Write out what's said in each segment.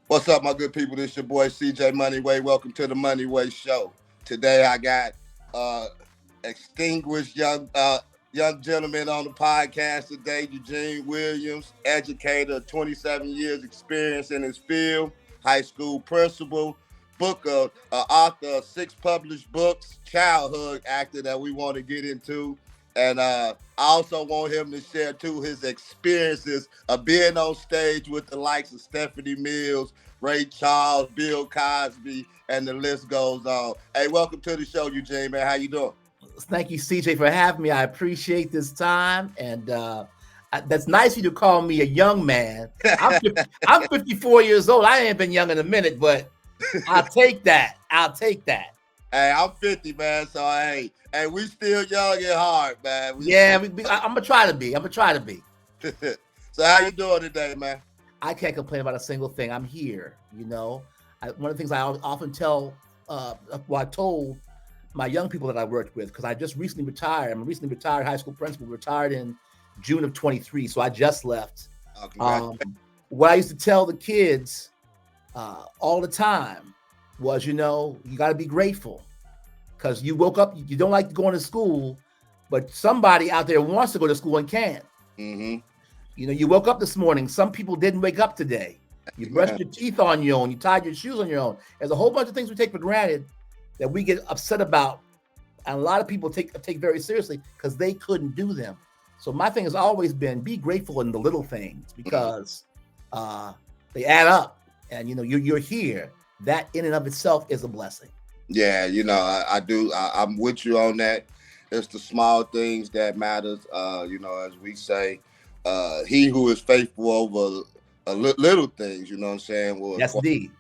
What's up, my good people? This your boy CJ Moneyway. Welcome to the Moneyway Show. Today I got uh extinguished young gentleman on the podcast today, Eugene Williams, educator, 27 years experience in his field, high school principal, author of 6 published books, childhood actor that we want to get into. And I also want him to share too his experiences of being on stage with the likes of Stephanie Mills, Ray Charles, Bill Cosby, and the list goes on. Hey, welcome to the show, Eugene, man. How you doing? Thank you, CJ, for having me. I appreciate this time, and that's nice of you to call me a young man. I'm 54 years old. I ain't been young in a minute, but I'll take that. I'll take that. Hey, I'm 50, man. So hey, we still young at heart, man. I'm gonna try to be. I'm gonna try to be. So how you doing today, man? I can't complain about a single thing. I'm here. One of the things I often tell, I told my young people that I worked with, because I just recently retired. I'm a recently retired high school principal, retired in June of 23. So I just left. What I used to tell the kids all the time was, you got to be grateful because you woke up, you don't like going to school, but somebody out there wants to go to school and can. Mm-hmm. You woke up this morning. Some people didn't wake up today. You brushed your teeth on your own. You tied your shoes on your own. There's a whole bunch of things we take for granted that we get upset about, and a lot of people take very seriously because they couldn't do them. So my thing has always been be grateful in the little things because they add up, and you're here. That in and of itself is a blessing. Yeah, I do. I'm with you on that. It's the small things that matters. As we say, he who is faithful over little things, you know what I'm saying? Yes, indeed.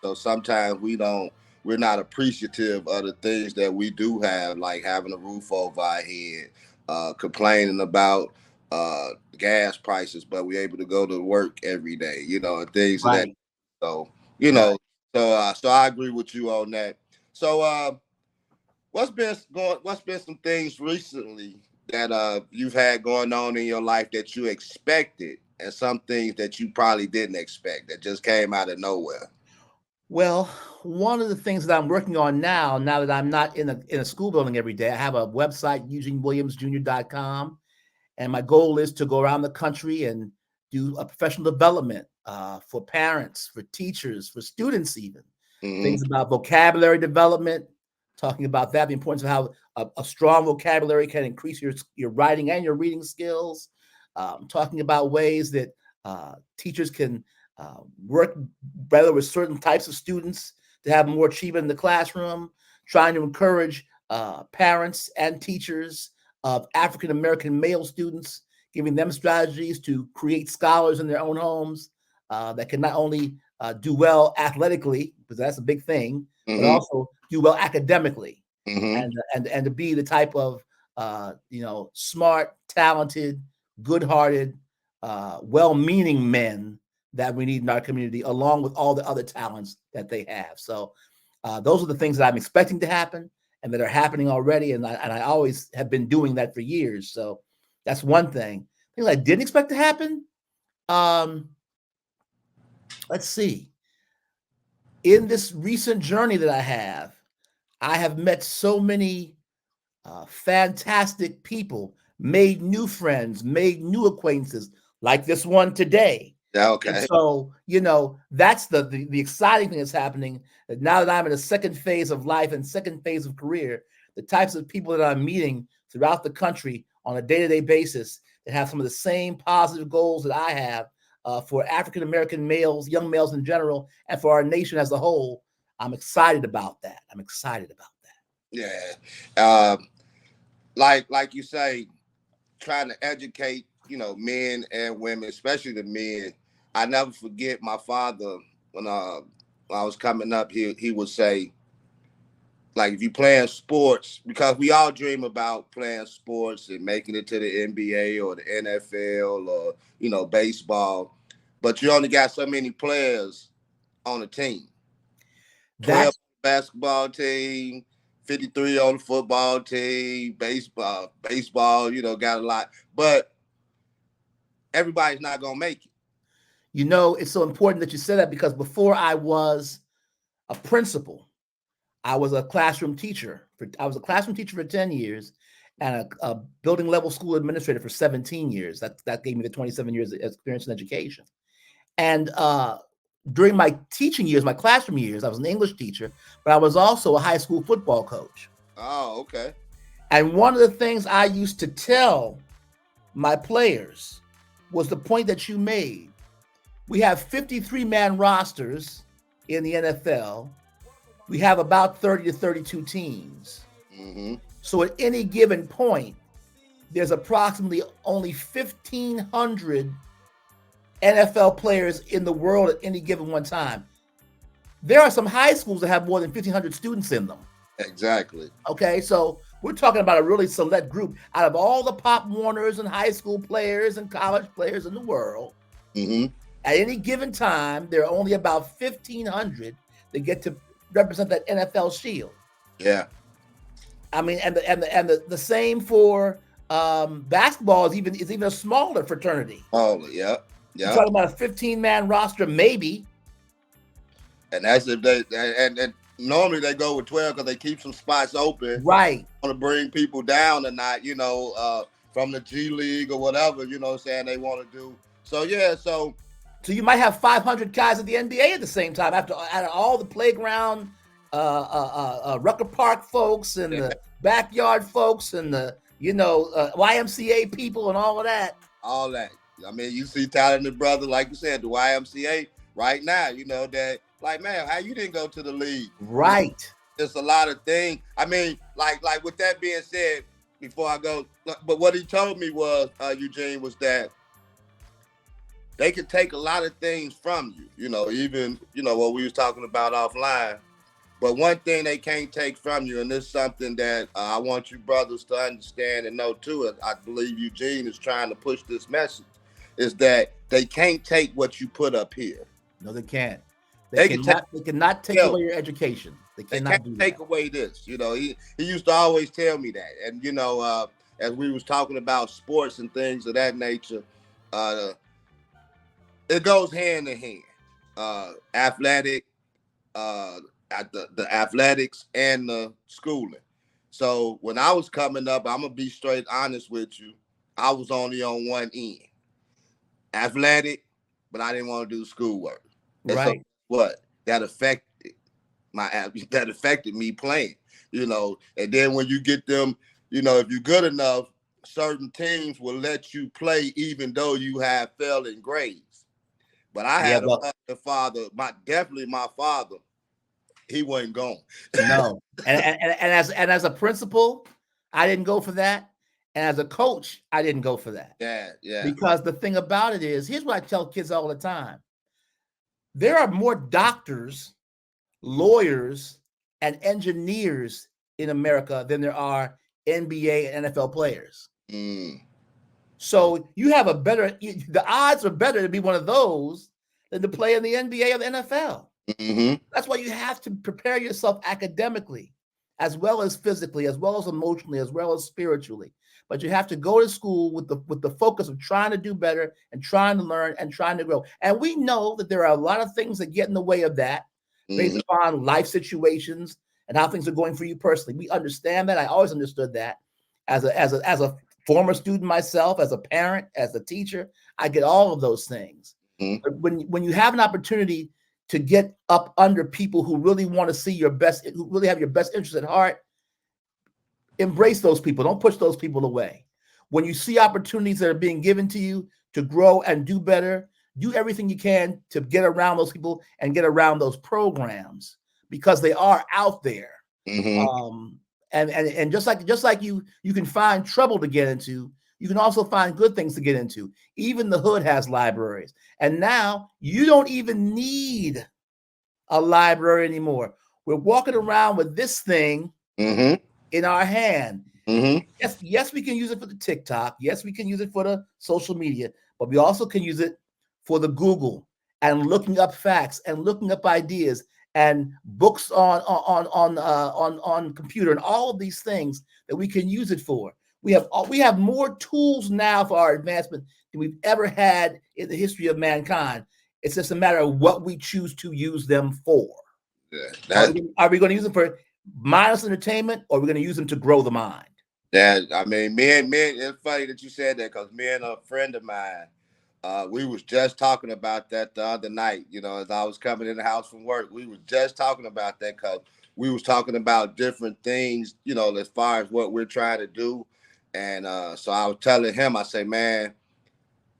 So sometimes we're not appreciative of the things that we do have, like having a roof over our head, complaining about gas prices, but we're able to go to work every day, and things of that. So, Right. So I agree with you on that. So what's been some things recently that you've had going on in your life that you expected, and some things that you probably didn't expect that just came out of nowhere? Well, one of the things that I'm working on now that I'm not in a school building every day, I have a website, EugeneWilliamsJr.com, and my goal is to go around the country and do a professional development for parents, for teachers, for students, even things about vocabulary development, talking about that, the importance of how a strong vocabulary can increase your writing and your reading skills, talking about ways that teachers can work better with certain types of students to have more achievement in the classroom, trying to encourage parents and teachers of African American male students, giving them strategies to create scholars in their own homes that can not only do well athletically, because that's a big thing, but also do well academically, and to be the type of smart, talented, good-hearted, well-meaning men that we need in our community, along with all the other talents that they have. So those are the things that I'm expecting to happen and that are happening already. And I always have been doing that for years. So that's one thing. Things I didn't expect to happen. Let's see. In this recent journey that I have met so many fantastic people, made new friends, made new acquaintances, like this one today. Okay. And so, that's the exciting thing that's happening. That now that I'm in a second phase of life and second phase of career, the types of people that I'm meeting throughout the country on a day-to-day basis that have some of the same positive goals that I have for African American males, young males in general, and for our nation as a whole. I'm excited about that. Yeah. Like you say, trying to educate, men and women, especially the men. I never forget my father when I was coming up. He would say, like, if you playing sports, because we all dream about playing sports and making it to the NBA or the NFL or baseball, but you only got so many players on a team. 12 basketball team, 53 on the football team, baseball, got a lot, but everybody's not gonna make it. You know, it's so important that you said that because before I was a principal, I was a classroom teacher. I was a classroom teacher for 10 years and a building level school administrator for 17 years. That gave me the 27 years of experience in education. And during my teaching years, my classroom years, I was an English teacher, but I was also a high school football coach. Oh, okay. And one of the things I used to tell my players was the point that you made. We have 53-man rosters in the NFL. We have about 30 to 32 teams. Mm-hmm. So at any given point, there's approximately only 1,500 NFL players in the world at any given one time. There are some high schools that have more than 1,500 students in them. Exactly. Okay, so we're talking about a really select group. Out of all the Pop Warners and high school players and college players in the world, Mm-hmm. at any given time, there are only about 1,500 that get to represent that NFL shield. Yeah. I mean, and the same for basketball is even a smaller fraternity. Oh, yeah. You're Yeah. talking about a 15-man roster, maybe. And that's if they and normally they go with 12 because they keep some spots open. Right. Want to bring people down or not, from the G League or whatever, saying they want to do. So yeah, so you might have 500 guys at the NBA at the same time after all the playground, Rucker Park folks and the backyard folks and the YMCA people and all of that. All that. I mean, you see talented brother, like you said, the YMCA right now, that like, man, how you didn't go to the league? Right. There's a lot of things. I mean, like with that being said, before I go, but what he told me was, Eugene, was that they could take a lot of things from you, even, what we was talking about offline. But one thing they can't take from you, and this is something that I want you brothers to understand and know too, I believe Eugene is trying to push this message, is that they can't take what you put up here. No, they can't. They cannot take away your education. They can't take away this. He used to always tell me that. And, as we was talking about sports and things of that nature, it goes hand in hand. Athletic, at the athletics and the schooling. So when I was coming up, I'm going to be straight honest with you. I was only on one end. Athletic, but I didn't want to do schoolwork. And right. So what? That affected me playing, and then when you get them, if you're good enough, certain teams will let you play even though you have failed in grades. But I had a father, my father, he wasn't going. No. and as a principal, I didn't go for that. And as a coach, I didn't go for that. Yeah. Because the thing about it is, here's what I tell kids all the time. There are more doctors, lawyers, and engineers in America than there are NBA and NFL players. Mm. So you have the odds are better to be one of those than to play in the NBA or the NFL. Mm-hmm. That's why you have to prepare yourself academically, as well as physically, as well as emotionally, as well as spiritually. But you have to go to school with the focus of trying to do better and trying to learn and trying to grow. And we know that there are a lot of things that get in the way of that, based upon life situations and how things are going for you personally. We understand that. I always understood that. As a former student myself, as a parent, as a teacher, I get all of those things. But when you have an opportunity to get up under people who really want to see your best, who really have your best interest at heart, embrace those people. Don't push those people away. When you see opportunities that are being given to you to grow and do better, do everything you can to get around those people and get around those programs, because they are out there. Mm-hmm. And just like you can find trouble to get into, you can also find good things to get into. Even the hood has libraries. And now you don't even need a library anymore. We're walking around with this thing in our hand. Yes, we can use it for the TikTok. Yes, we can use it for the social media, but we also can use it for the Google and looking up facts and looking up ideas and books on computer and all of these things that we can use it for. We have more tools now for our advancement than we've ever had in the history of mankind. It's just a matter of what we choose to use them for. Yeah, Are we going to use them for mindless entertainment, or are we going to use them to grow the mind? I mean, it's funny that you said that because me and a friend of mine, we was just talking about that the other night. You know, as I was coming in the house from work, we was just talking about that because we was talking about different things. You know, as far as what we're trying to do, and so I was telling him, I say, man,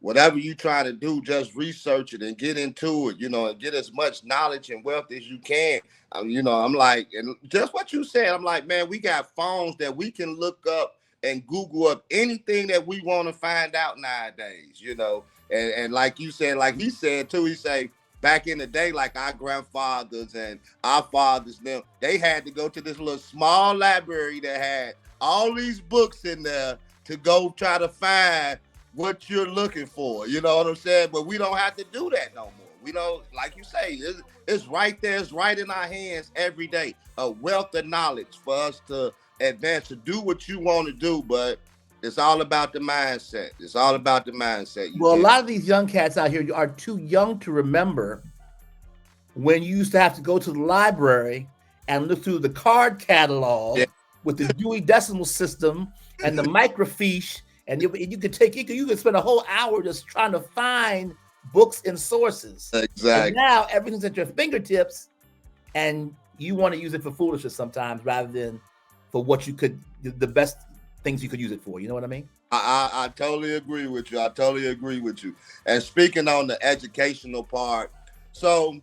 whatever you try to do, just research it and get into it, you know, and get as much knowledge and wealth as you can. You know, I'm like, and just what you said, I'm like, man, we got phones that we can look up and Google up anything that we want to find out nowadays, you know. And like you said, like he said too, he say back in the day, like our grandfathers and our fathers, them, they had to go to this little small library that had all these books in there to go try to find what you're looking for. You know what I'm saying? But we don't have to do that no more. We don't, like you say, it's right there. It's right in our hands every day. A wealth of knowledge for us to advance, to do what you want to do. But it's all about the mindset. It's all about the mindset. Well, a lot of these young cats out here are too young to remember when you used to have to go to the library and look through the card catalog with the Dewey Decimal System and the microfiche. And you could spend a whole hour just trying to find books and sources. Exactly. And now everything's at your fingertips, and you want to use it for foolishness sometimes rather than for what you could, the best things you could use it for. You know what I mean? I totally agree with you. I totally agree with you. And speaking on the educational part, so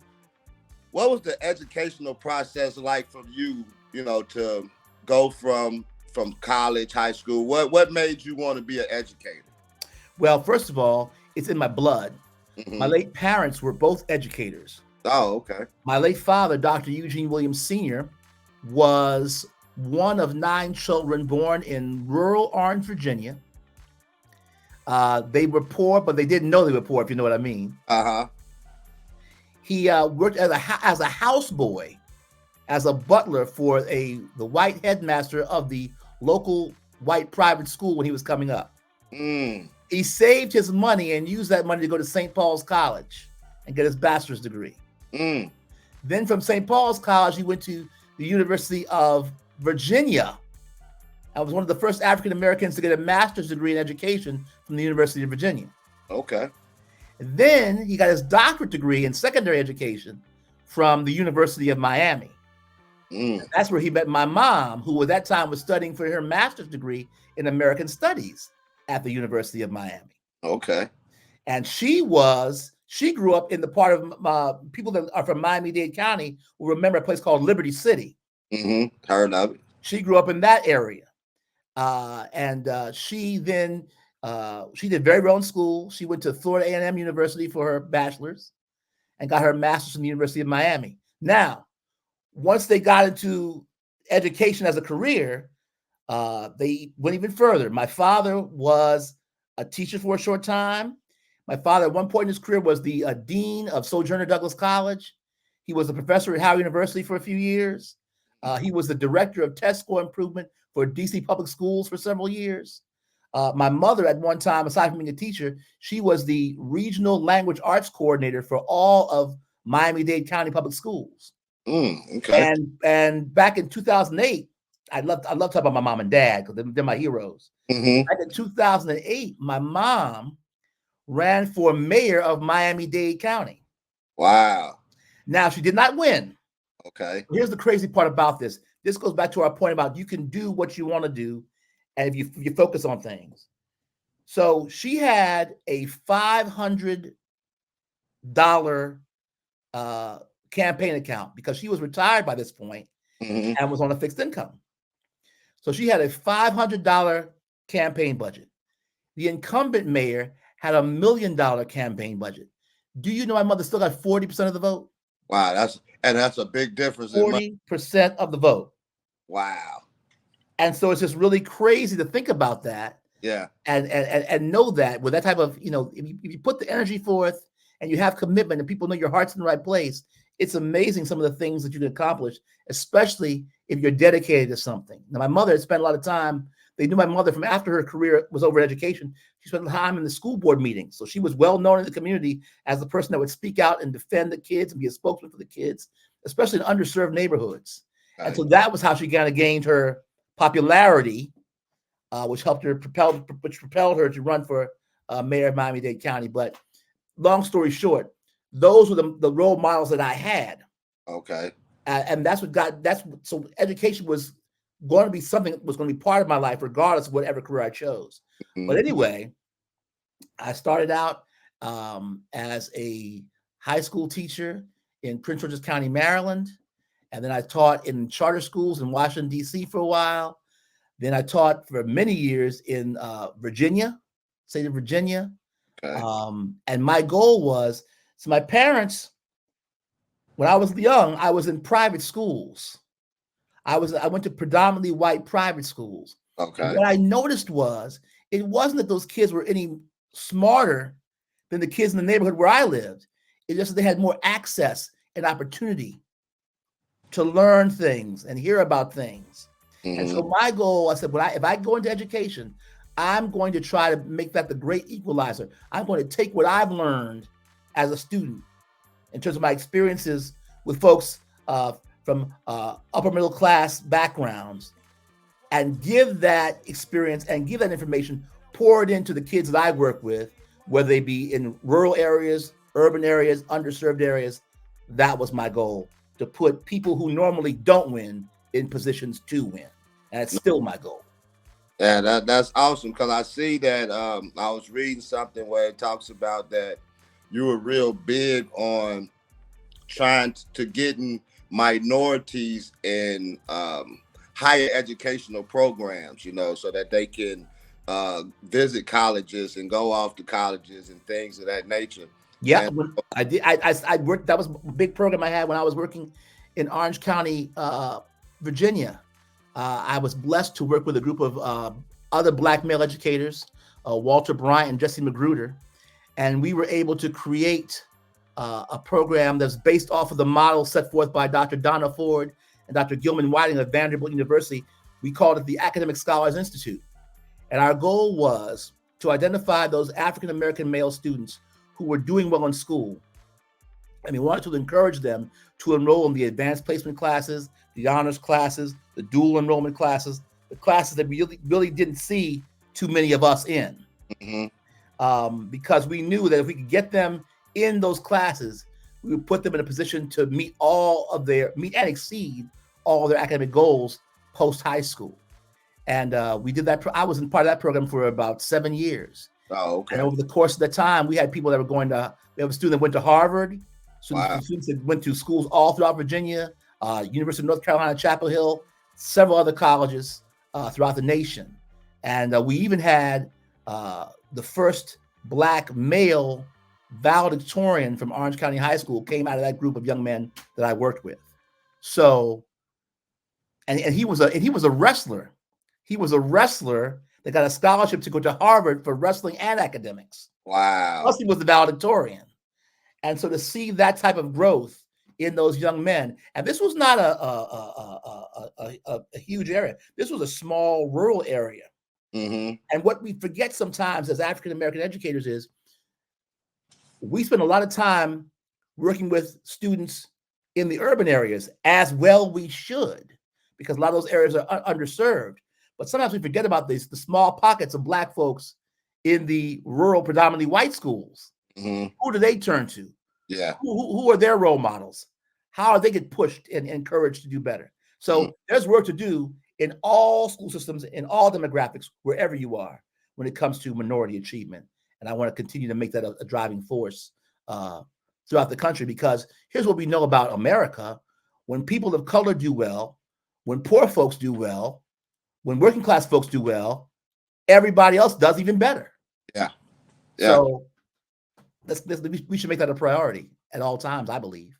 what was the educational process like for you, you know, to go from college, high school? What made you want to be an educator? Well, first of all, it's in my blood. Mm-hmm. My late parents were both educators. Oh, okay. My late father, Dr. Eugene Williams Sr., was one of 9 children born in rural Orange, Virginia. They were poor, but they didn't know they were poor, if you know what I mean. Uh-huh. He worked as a houseboy, as a butler for the white headmaster of the local white private school when he was coming up. He saved his money and used that money to go to St. Paul's College and get his bachelor's degree. Then from St. Paul's College, he went to the University of Virginia. I was one of the first African Americans to get a master's degree in education from the University of Virginia. Okay. And then he got his doctorate degree in secondary education from the University of Miami. That's where he met my mom, who at that time was studying for her master's degree in American Studies at the University of Miami. Okay. And she grew up in the part of people that are from Miami-Dade County will remember a place called Liberty City. Heard of it. She grew up in that area. And she then, she did very well in school. She went to Florida A&M University for her bachelor's and got her master's from the University of Miami. Now, once they got into education as a career, they went even further. My father was a teacher for a short time. My father, at one point in his career, was the dean of Sojourner Douglas College. He was a professor at Howard University for a few years. He was the director of test score improvement for DC Public Schools for several years. My mother, at one time, aside from being a teacher, she was the regional language arts coordinator for all of Miami-Dade County Public Schools. Okay. And back in 2008, I love talking about my mom and dad because they're my heroes. Back in 2008, my mom ran for mayor of Miami-Dade County. Wow. Now, she did not win. Okay. Here's the crazy part about this. This goes back to our point about you can do what you want to do, and if you focus on things. So she had a $500 campaign account because she was retired by this point and was on a fixed income. So she had a $500 campaign budget. The incumbent mayor had $1 million campaign budget. Do you know my mother still got 40% of the vote? Wow, that's a big difference. 40% of the vote. Wow. And so it's just really crazy to think about that. Yeah. And know that with that type of, if you put the energy forth and you have commitment and people know your heart's in the right place, it's amazing some of the things that you can accomplish, especially if you're dedicated to something. Now, my mother had spent a lot of time They knew my mother from after her career was over in education. She spent time in the school board meetings. So she was well known in the community as the person that would speak out and defend the kids and be a spokesman for the kids, especially in underserved neighborhoods. And so that was how she kind of gained her popularity, which propelled her to run for mayor of Miami-Dade County. But long story short, those were the role models that I had. Okay. And so education was going to be something that was going to be part of my life, regardless of whatever career I chose. Mm-hmm. But anyway, I started out as a high school teacher in Prince George's County, Maryland. And then I taught in charter schools in Washington, D.C. for a while. Then I taught for many years in Virginia, state of Virginia. Okay. And my goal was, so my parents, when I was young, I was in private schools. I went to predominantly white private schools. Okay. And what I noticed was, it wasn't that those kids were any smarter than the kids in the neighborhood where I lived. It's just that they had more access and opportunity to learn things and hear about things. Mm-hmm. And so my goal, I said, if I go into education, I'm going to try to make that the great equalizer. I'm going to take what I've learned as a student in terms of my experiences with folks from upper middle class backgrounds and give that experience and give that information, pour it into the kids that I work with, whether they be in rural areas, urban areas, underserved areas. That was my goal, to put people who normally don't win in positions to win. And it's still my goal. Yeah, that's awesome, because I see that I was reading something where it talks about that you were real big on trying to getting minorities in higher educational programs, so that they can visit colleges and go off to colleges and things of that nature. Yeah, I did. I worked. That was a big program I had when I was working in Orange County, Virginia. I was blessed to work with a group of other Black male educators, Walter Bryant and Jesse Magruder, and we were able to create a program that's based off of the model set forth by Dr. Donna Ford and Dr. Gilman Whiting of Vanderbilt University. We called it the Academic Scholars Institute. And our goal was to identify those African-American male students who were doing well in school. And we wanted to encourage them to enroll in the advanced placement classes, the honors classes, the dual enrollment classes, the classes that we really didn't see too many of us in. Mm-hmm. Because we knew that if we could get them in those classes, we would put them in a position to meet and exceed all of their academic goals post high school. And we did that. I was in part of that program for about 7 years. Oh, okay. And over the course of the time, we had people that were we have a student that went to Harvard, students that went to schools all throughout Virginia, University of North Carolina, Chapel Hill, several other colleges throughout the nation. And we even had the first Black male valedictorian from Orange County High School came out of that group of young men that I worked with. So, and he was a wrestler. He was a wrestler that got a scholarship to go to Harvard for wrestling and academics. Wow. Plus he was the valedictorian. And so to see that type of growth in those young men, and this was not a huge area. This was a small rural area. Mm-hmm. And what we forget sometimes as African-American educators is we spend a lot of time working with students in the urban areas, as well we should, because a lot of those areas are underserved. But sometimes we forget about the small pockets of Black folks in the rural, predominantly white schools. Mm-hmm. Who do they turn to? Yeah. Who are their role models? How do they get pushed and encouraged to do better? So there's work to do in all school systems, in all demographics, wherever you are, when it comes to minority achievement. And I want to continue to make that a driving force throughout the country, because here's what we know about America. When people of color do well, when poor folks do well, when working class folks do well, everybody else does even better. Yeah. So we should make that a priority at all times, I believe.